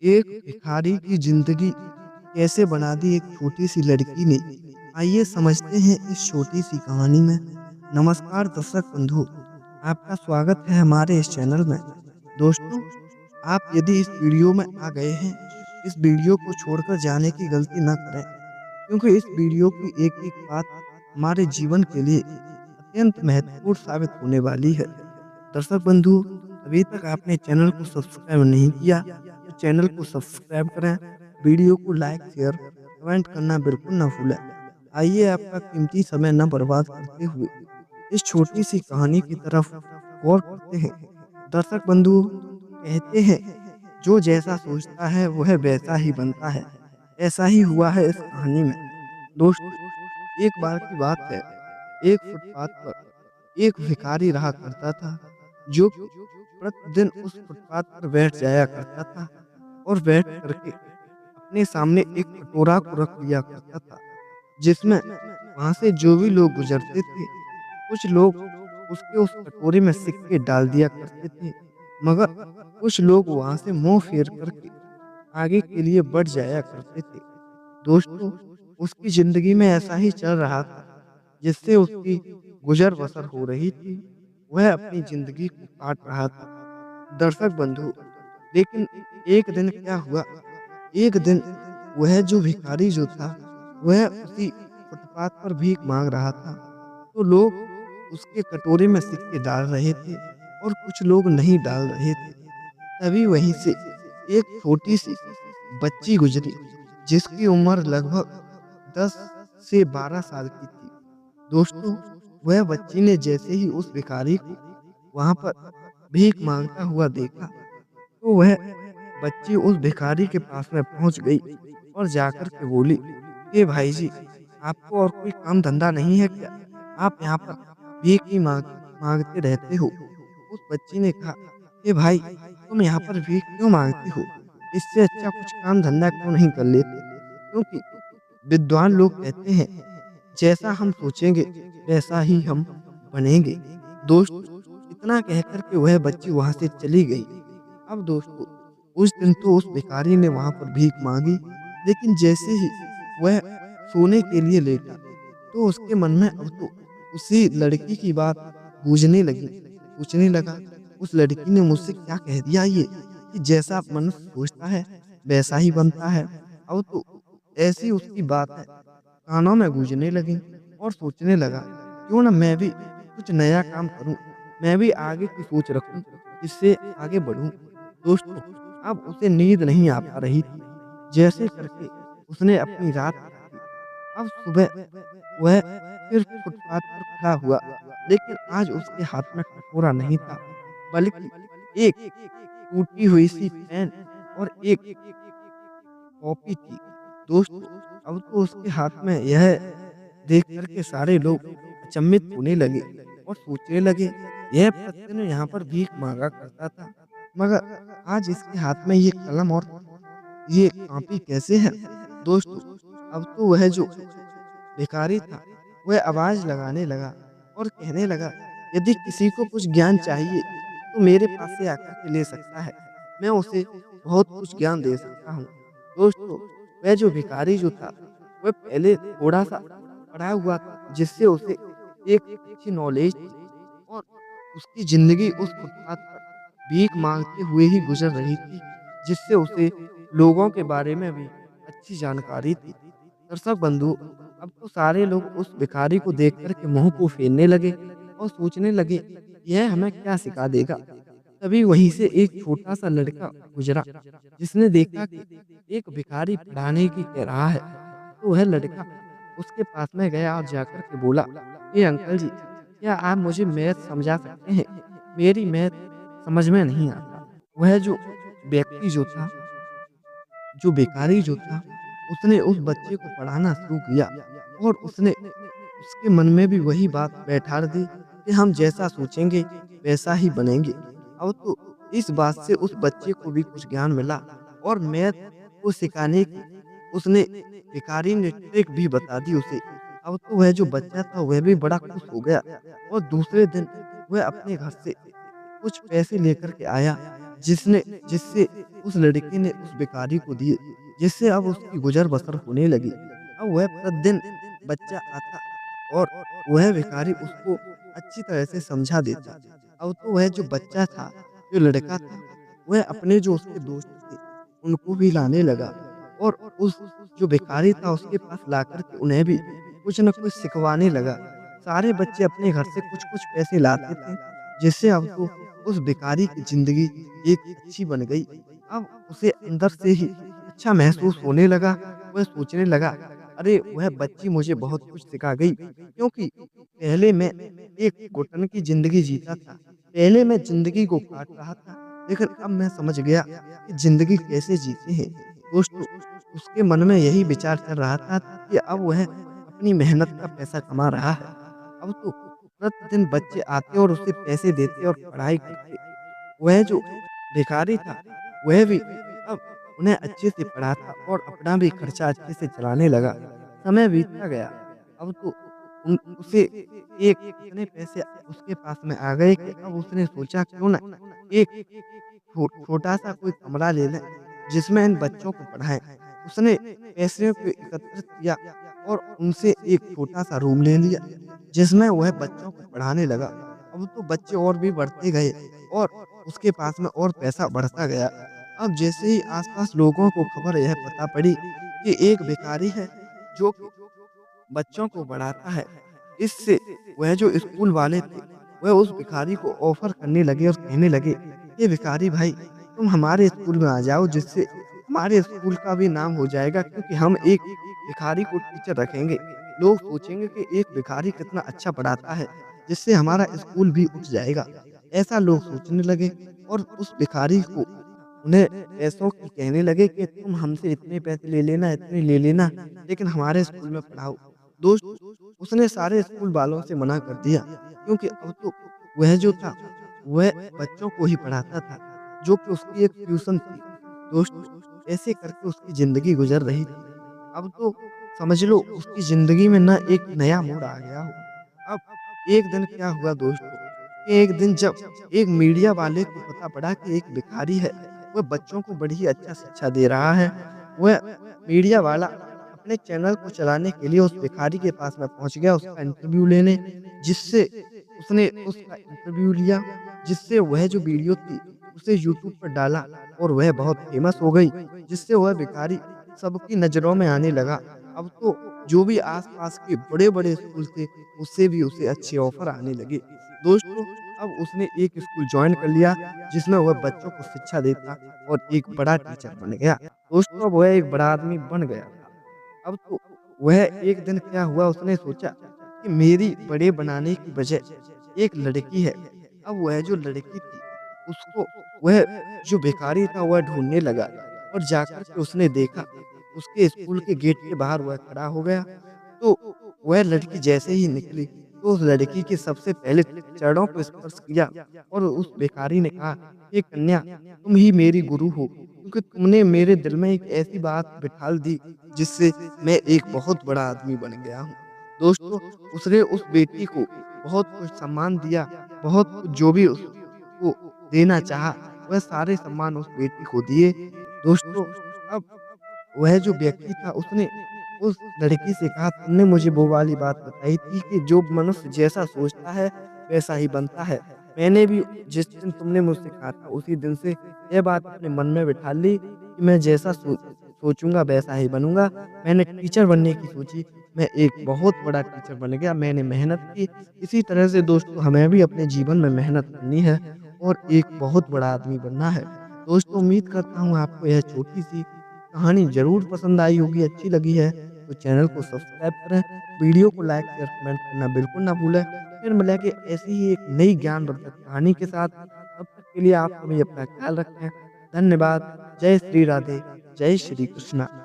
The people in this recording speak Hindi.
एक भिखारी की जिंदगी कैसे बना दी एक छोटी सी लड़की ने। आइए समझते हैं इस छोटी सी कहानी में। नमस्कार दर्शक बंधु, आपका स्वागत है हमारे इस चैनल में। दोस्तों, आप यदि इस वीडियो में आ गए हैं, इस वीडियो को छोड़कर जाने की गलती ना करें, क्योंकि इस वीडियो की एक-एक बात हमारे जीवन के लिए अत्यंत महत्वपूर्ण साबित होने वाली है। दर्शक बंधु, अभी तक आपने चैनल को सब्सक्राइब नहीं किया, तो चैनल को सब्सक्राइब करें, वीडियो को लाइक, शेयर, कमेंट करना बिल्कुल ना भूलें। आइए आपका कीमती समय ना बर्बाद करते हुए इस छोटी सी कहानी की तरफ गौर करते हैं। दर्शक बंधु, कहते हैं जो जैसा सोचता है वह वैसा ही बनता है। ऐसा ही हुआ है इस कहानी में। दोस्तों, एक बार की बात है, एक फुटपाथ पर एक भिखारी रहा करता था, जो कि प्रतिदिन उस फुटपाथ पर बैठ जाया करता था और बैठ करके अपने सामने एक कटोरा को रख लिया करता था, जिसमें वहाँ से जो भी लोग गुजरते थे, कुछ लोग उसके उस कटोरे में सिक्के डाल दिया करते थे, मगर कुछ लोग वहाँ से मुँह फेर करके आगे के लिए बढ़ जाया करते थे। दोस्तों, उसकी ज़िंदगी में ऐसा ही चल रहा था, जिससे उसकी गुज़र-बसर हो रही थी, वह अपनी ज़िंदगी को काट रहा था। दर्शक बंधु, लेकिन एक दिन क्या हुआ, एक दिन वह जो भिखारी जो था, वह उसी फुटपाथ पर भीख माँग रहा था। तो लोग उसके कटोरे में सिक्के डाल रहे थे और कुछ लोग नहीं डाल रहे थे। तभी वहीं से एक छोटी-सी बच्ची गुज़री, जिसकी उम्र लगभग 10 से 12 साल की थी। दोस्तों, वह बच्ची ने जैसे ही उस भिखारी को वहाँ पर भीख माँगता हुआ देखा, तो वह बच्ची उस भिखारी के पास में पहुँच गई और जाकर के बोली, "हे भाई जी, आपको और कोई काम धंधा नहीं है क्या? आप यहाँ पर भीख ही माँगते रहते हो?" उस बच्ची ने कहा, "हे भाई, तुम यहाँ पर भीख क्यों माँगते हो? इससे अच्छा कुछ काम धंधा क्यों नहीं कर लेते?" क्योंकि विद्वान लोग कहते हैं, जैसा हम सोचेंगे वैसा ही हम बनेंगे। दोस्तों, इतना कह कर के वह बच्ची वहाँ से चली गई। अब दोस्तों, उस दिन तो उस भिखारी ने वहाँ पर भीख माँगी, लेकिन जैसे ही वह सोने के लिए लेटा, तो उसके मन में अब तो उसी लड़की की बात गूँजने लगी। सोचने लगा, उस लड़की ने मुझसे क्या कह दिया ये, कि जैसा मनुष्य सोचता है वैसा ही बनता है। अब तो ऐसी उसकी बात है कानों में गूँजने लगी और सोचने लगा, क्यों ना मैं भी कुछ नया काम करूँ, मैं भी आगे की सोच रखूँ, इससे आगे बढ़ूँ। दोस्तों, अब उसे नींद नहीं आ पा रही थी। जैसे करके उसने अपनी रात काटी। अब सुबह वह फिर फुटपाथ पर खड़ा हुआ, लेकिन आज उसके हाथ में कटोरा नहीं था, बल्कि एक टूटी हुई सी पेन और एक कॉपी थी। दोस्तों, अब तो उसके हाथ में यह देख कर के सारे लोग अचंभित होने लगे और सोचने लगे, यह प्रतिदिन यहाँ पर भीख माँगा करता था, मगर आज इसके हाथ में ये कलम और ये कॉपी कैसे है? दोस्तों, अब तो वह जो भिखारी था, वह आवाज़ लगाने लगा और कहने लगा, यदि किसी को कुछ ज्ञान चाहिए, तो मेरे पास से आकर के ले सकता है। मैं उसे बहुत कुछ ज्ञान दे सकता हूँ। दोस्तों, वह जो भिखारी जो था, वह पहले थोड़ा-सा पढ़ा हुआ था, जिससे उसे एक अच्छी नॉलेज थी और उसकी ज़िंदगी उस फुटपाथ पर भीख माँगते हुए ही गुज़र रही थी, जिससे उसे लोगों के बारे में भी अच्छी जानकारी थी। दर्शक बंधु, अब तो सारे लोग उस भिखारी को देख कर के मुँह को फेरने लगे और सोचने लगे, यह हमें क्या सिखा देगा? तभी वहीं से एक छोटा-सा लड़का गुज़रा, जिसने देखा कि एक भिखारी पढ़ाने की कह रहा है, तो वह लड़का उसके पास में गया और जाकर के बोला, "ए अंकल जी, क्या आप मुझे मैथ समझा सकते हैं? मेरी मैथ समझ में नहीं आता।" वह जो व्यक्ति जो था, जो भिखारी जो था, उसने उस बच्चे को पढ़ाना शुरू किया और उसने उसके मन में भी वही बात बैठा दी कि हम जैसा सोचेंगे वैसा ही बनेंगे। अब तो इस बात से उस बच्चे को भी कुछ ज्ञान मिला और मैथ को सिखाने की उसने भिखारी ने ट्रिक भी बता दी उसे। अब तो वह जो बच्चा था वह भी बड़ा खुश हो गया और दूसरे दिन वह अपने घर से कुछ पैसे लेकर के आया जिसने जिससे उस लड़के ने उस भिखारी को दिए, जिससे अब उसकी गुज़र-बसर होने लगी। अब वह प्रतिदिन बच्चा आता और वह भिखारी उसको अच्छी तरह से समझा देता। अब तो वह जो बच्चा था, जो लड़का था, वह अपने जो उसके दोस्त थे, उनको भी लाने लगा और उस जो भिखारी था उसके पास लाकर के उन्हें भी कुछ न कुछ सिखवाने लगा। सारे बच्चे अपने घर से कुछ-कुछ पैसे लाते थे, जिससे अब तो उस भिखारी की ज़िंदगी एक अच्छी बन गई। अब उसे अंदर से ही अच्छा महसूस होने लगा। वह सोचने लगा, अरे! वह बच्ची मुझे बहुत कुछ सिखा गई, क्योंकि पहले मैं एक घुटन की ज़िंदगी जीता था। पहले मैं ज़िंदगी को काट रहा था, लेकिन अब मैं समझ गया कि ज़िंदगी कैसे जीते हैं। दोस्तों, उसके मन में यही विचार चल रहा था कि अब वह अपनी मेहनत का पैसा कमा रहा है। अब तो प्रतिदिन बच्चे आते और उसे पैसे देते और पढ़ाई करते। वह जो भिखारी था, वह भी अब उन्हें अच्छे से पढ़ाता और अपना भी खर्चा अच्छे से चलाने लगा। समय बीतता गया, अब तो उन उसे एक इतने पैसे उसके पास में आ गए कि अब उसने सोचा क्यों ना एक छोटा-सा कोई कमरा ले लें, जिसमें इन बच्चों को पढ़ाएँ। उसने पैसे को एकत्रित किया और उनसे एक छोटा-सा रूम ले लिया, जिसमें वह बच्चों को पढ़ाने लगा। अब तो बच्चे और भी बढ़ते गए और उसके पास में और पैसा बढ़ता गया। अब जैसे ही आस-पास लोगों को खबर यह पता पड़ी कि एक भिखारी है, जो कि बच्चों को पढ़ाता है। इससे वह जो स्कूल वाले थे, वह उस भिखारी को ऑफ़र करने लगे और कहने लगे, "ये भिखारी भाई, तुम हमारे स्कूल में आ जाओ, जिससे हमारे स्कूल का भी नाम हो जाएगा, क्योंकि हम एक भिखारी को टीचर रखेंगे। लोग सोचेंगे कि एक भिखारी कितना अच्छा पढ़ाता है, जिससे हमारा स्कूल भी उठ जाएगा।" ऐसा लोग सोचने लगे और उस भिखारी को उन्हें पैसों की कहने लगे कि तुम हमसे इतने पैसे ले लेना, इतने ले लेना, लेकिन हमारे स्कूल में पढ़ाओ। दोस्तों, उसने सारे स्कूल वालों से मना कर दिया, क्योंकि अब तो वह जो था, वह बच्चों को ही पढ़ाता था, जो कि उसकी एक ट्यूशन थी। दोस्तों, ऐसे करके उसकी ज़िंदगी गुज़र रही थी। अब तो समझ लो उसकी ज़िंदगी में ना एक नया मोड़ आ गया हो। अब एक दिन क्या हुआ दोस्तों, कि एक दिन जब एक मीडिया वाले को पता पड़ा कि एक भिखारी है, वह बच्चों को बड़ी ही अच्छा शिक्षा दे रहा है। वह मीडिया वाला अपने चैनल को चलाने के लिए उस भिखारी के पास में पहुँच गया उसका इंटरव्यू लेने, जिससे उसने उसका इंटरव्यू लिया, जिससे वह जो वीडियो थी, उसे यूट्यूब पर डाला और वह बहुत फ़ेमस हो गई, जिससे वह भिखारी सबकी नज़रों में आने लगा। अब तो जो भी आस-पास के बड़े-बड़े स्कूल थे, उससे भी उसे अच्छे ऑफ़र आने लगे। दोस्तों, अब उसने एक स्कूल जॉइन कर लिया, जिसमें वह बच्चों को शिक्षा देता और एक बड़ा टीचर बन गया। दोस्तों, अब वह एक बड़ा आदमी बन गया था। अब तो वह एक दिन क्या हुआ, उसने सोचा कि मेरी बड़े बनाने की वजह एक लड़की है। अब वह जो लड़की थी, उसको वह जो भिखारी था वह ढूँढने लगा और जाकर के उसने देखा, उसके स्कूल के गेट के बाहर वह खड़ा हो गया। तो वह लड़की जैसे ही निकली, तो उस लड़की के सबसे पहले चरणों को स्पर्श किया और उस भिखारी ने कहा, "हे कन्या, तुम ही मेरी गुरु हो, क्योंकि तुमने मेरे दिल में एक ऐसी बात बिठाल दी, जिससे मैं एक बहुत बड़ा आदमी बन गया हूँ।" दोस्तों, उसने उस बेटी को बहुत कुछ सम्मान दिया, बहुत कुछ जो भी उसको देना चाहा, वह सारे सम्मान उस बेटी को दिए। दोस्तों, अब वह जो व्यक्ति था उसने उस लड़की से कहा, तुमने मुझे वो वाली बात बताई थी कि जो मनुष्य जैसा सोचता है वैसा ही बनता है। मैंने भी जिस दिन तुमने मुझसे कहा था उसी दिन से यह बात अपने मन में बिठा ली कि मैं जैसा सोचूँगा वैसा ही बनूँगा। मैंने टीचर बनने की सोची, मैं एक बहुत बड़ा टीचर बन गया, मैंने मेहनत की। इसी तरह से दोस्तों हमें भी अपने जीवन में मेहनत करनी है और एक बहुत बड़ा आदमी बनना है। दोस्तों, उम्मीद करता हूँ आपको यह छोटी-सी कहानी ज़रूर पसंद आई होगी, अच्छी लगी है, तो चैनल को सब्सक्राइब करें, वीडियो को लाइक, शेयर, कमेंट करना बिल्कुल ना भूलें। फिर मिलेंगे ऐसी ही एक नई ज्ञानवर्धक कहानी के साथ, तब तक के लिए आप सभी अपना ख़्याल रखें। धन्यवाद। जय श्री राधे, जय श्री कृष्णा।